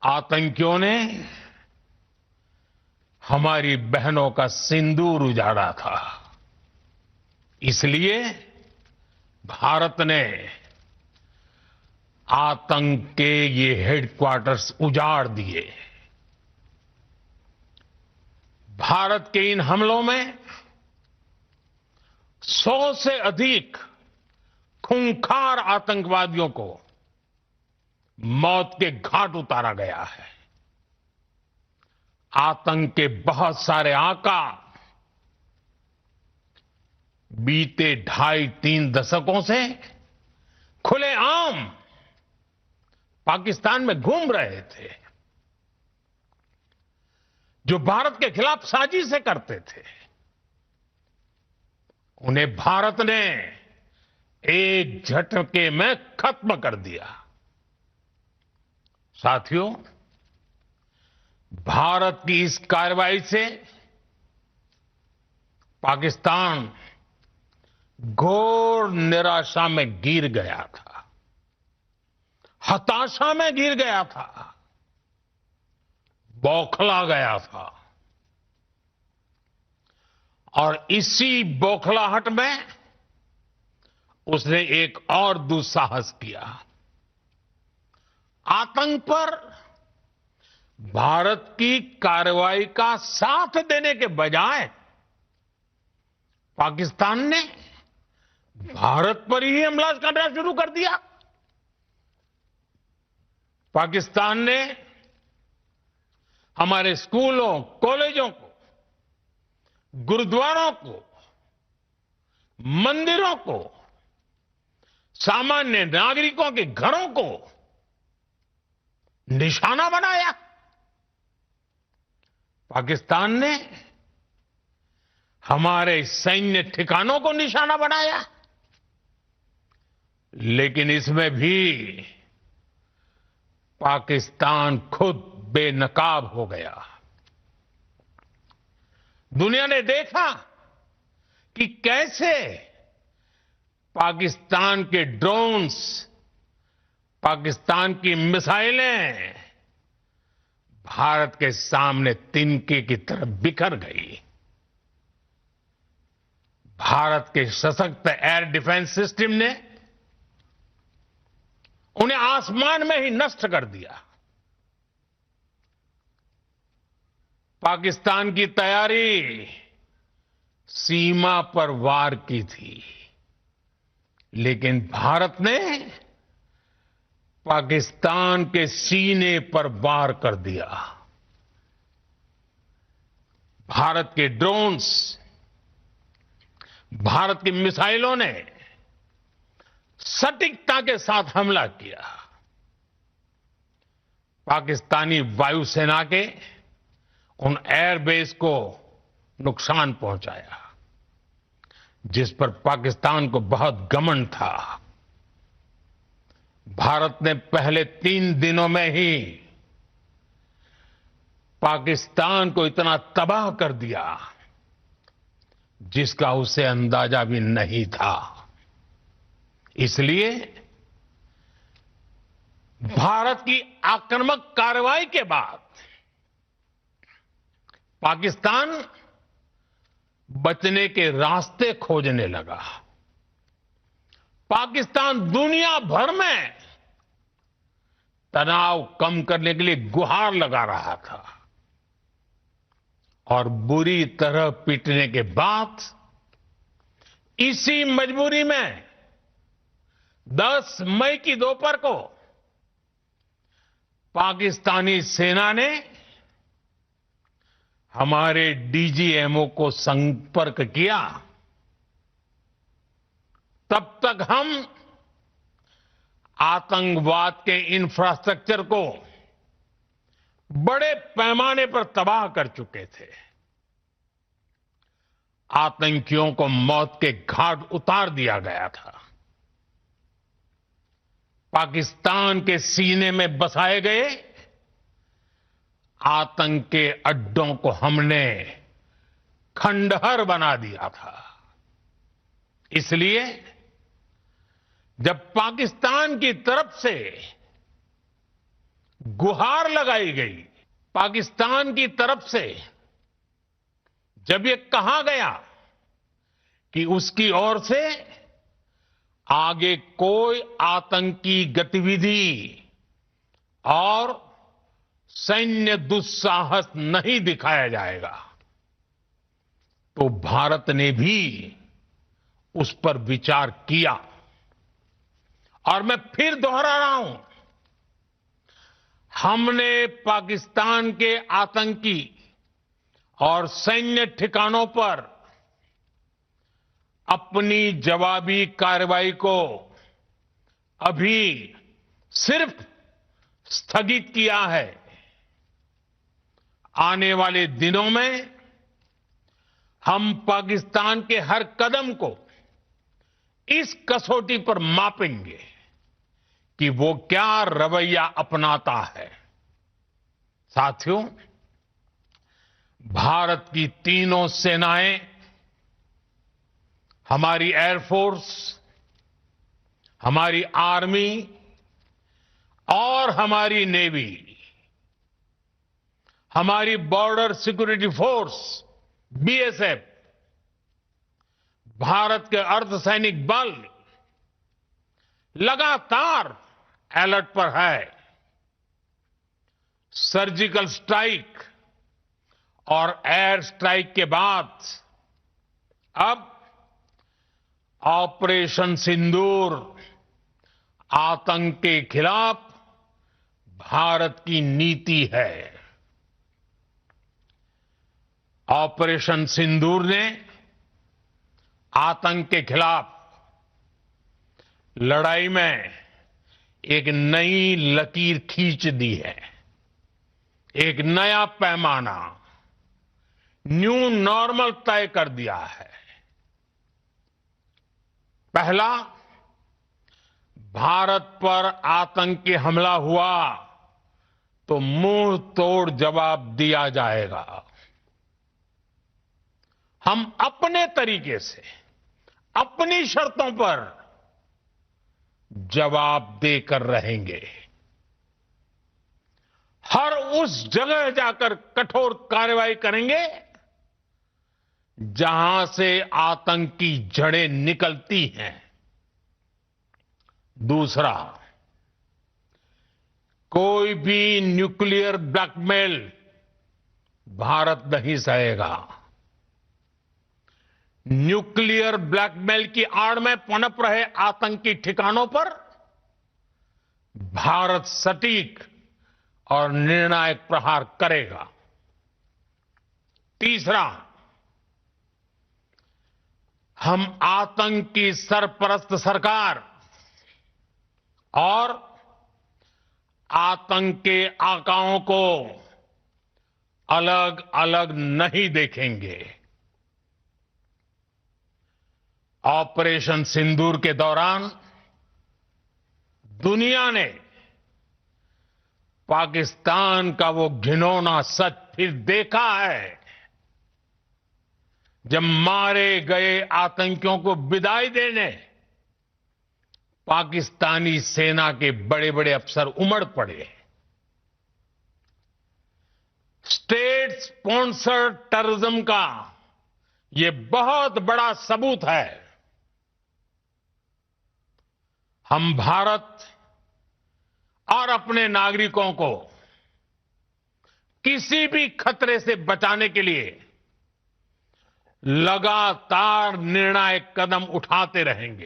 आतंकियों ने हमारी बहनों का सिंदूर उजाड़ा था। इसलिए भारत ने आतंक के ये हेडक्वार्टर्स उजाड़ दिए। भारत के इन हमलों में 100 से अधिक खूंखार आतंकवादियों को मौत के घाट उतारा गया है। आतंक के बहुत सारे आका बीते 2.5-3 दशकों से खुलेआम पाकिस्तान में घूम रहे थे। जो भारत के खिलाफ साजिशें करते थे, उन्हें भारत ने एक झटके में खत्म कर दिया। साथियों, भारत की इस कार्रवाई से पाकिस्तान घोर निराशा में गिर गया था, हताशा में गिर गया था, बौखला गया था। और इसी बौखलाहट में उसने एक और दुस्साहस किया। आतंक पर भारत की कार्रवाई का साथ देने के बजाय पाकिस्तान ने भारत पर ही हमला करना शुरू कर दिया। पाकिस्तान ने हमारे स्कूलों, कॉलेजों को, गुरुद्वारों को, मंदिरों को, सामान्य नागरिकों के घरों को निशाना बनाया। पाकिस्तान ने हमारे सैन्य ठिकानों को निशाना बनाया। लेकिन इसमें भी पाकिस्तान खुद बेनकाब हो गया। दुनिया ने देखा कि कैसे पाकिस्तान के ड्रोन्स, पाकिस्तान की मिसाइलें भारत के सामने तिनके की तरह बिखर गई। भारत के सशक्त एयर डिफेंस सिस्टम ने उन्हें आसमान में ही नष्ट कर दिया। पाकिस्तान की तैयारी सीमा पर वार की थी, लेकिन भारत ने पाकिस्तान के सीने पर वार कर दिया। भारत के ड्रोन्स, भारत की मिसाइलों ने सटीकता के साथ हमला किया। पाकिस्तानी वायुसेना के उन एयरबेस को नुकसान पहुंचाया, जिस पर पाकिस्तान को बहुत घमंड था। भारत ने पहले 3 दिनों में ही पाकिस्तान को इतना तबाह कर दिया, जिसका उसे अंदाजा भी नहीं था। इसलिए भारत की आक्रामक कार्रवाई के बाद पाकिस्तान बचने के रास्ते खोजने लगा। पाकिस्तान दुनिया भर में तनाव कम करने के लिए गुहार लगा रहा था। और बुरी तरह पीटने के बाद इसी मजबूरी में 10 मई की दोपहर को पाकिस्तानी सेना ने हमारे डीजीएमओ को संपर्क किया। तब तक हम आतंकवाद के इंफ्रास्ट्रक्चर को बड़े पैमाने पर तबाह कर चुके थे। आतंकियों को मौत के घाट उतार दिया गया था। पाकिस्तान के सीने में बसाए गए आतंक के अड्डों को हमने खंडहर बना दिया था। इसलिए जब पाकिस्तान की तरफ से गुहार लगाई गई। पाकिस्तान की तरफ से जब ये कहा गया कि उसकी ओर से आगे कोई आतंकी गतिविधि और सैन्य दुस्साहस नहीं दिखाया जाएगा, तो भारत ने भी उस पर विचार किया। और मैं फिर दोहरा रहा हूं, हमने पाकिस्तान के आतंकी और सैन्य ठिकानों पर अपनी जवाबी कार्रवाई को अभी सिर्फ स्थगित किया है। आने वाले दिनों में हम पाकिस्तान के हर कदम को इस कसौटी पर मापेंगे कि वो क्या रवैया अपनाता है। साथियों, भारत की तीनों सेनाएं, हमारी एयरफोर्स, हमारी आर्मी और हमारी नेवी, हमारी border security force BSF, Bharat के अर्धसैनिक बल लगातार अलर्ट पर है। सर्जिकल स्ट्राइक और एयर स्ट्राइक के बाद अब ऑपरेशन सिंदूर आतंक के खिलाफ भारत की नीति है। ऑपरेशन सिंदूर ने आतंक के खिलाफ लड़ाई में एक नई लकीर खींच दी है, एक नया पैमाना, न्यू नॉर्मल तय कर दिया है। पहला, भारत पर आतंकी हमला हुआ तो मुंह तोड़ जवाब दिया जाएगा। हम अपने तरीके से, अपनी शर्तों पर जवाब देकर रहेंगे। हर उस जगह जाकर कठोर कार्रवाई करेंगे जहां से आतंक की जड़ें निकलती हैं। दूसरा, कोई भी न्यूक्लियर ब्लैकमेल भारत नहीं सहेगा। न्यूक्लियर ब्लैकमेल की आड़ में पनप रहे आतंकी ठिकानों पर भारत सटीक और निर्णायक प्रहार करेगा। तीसरा, हम आतंक की सरपरस्त सरकार और आतंक के आकाओं को अलग अलग नहीं देखेंगे। ऑपरेशन सिंदूर के दौरान दुनिया ने पाकिस्तान का वो घिनौना सच फिर देखा है, जब मारे गए आतंकियों को विदाई देने पाकिस्तानी सेना के बड़े बड़े अफसर उमड़ पड़े। स्टेट स्पॉन्सर्ड टेररिज्म का ये बहुत बड़ा सबूत है। हम भारत और अपने नागरिकों को किसी भी खतरे से बचाने के लिए लगातार निर्णायक कदम उठाते रहेंगे।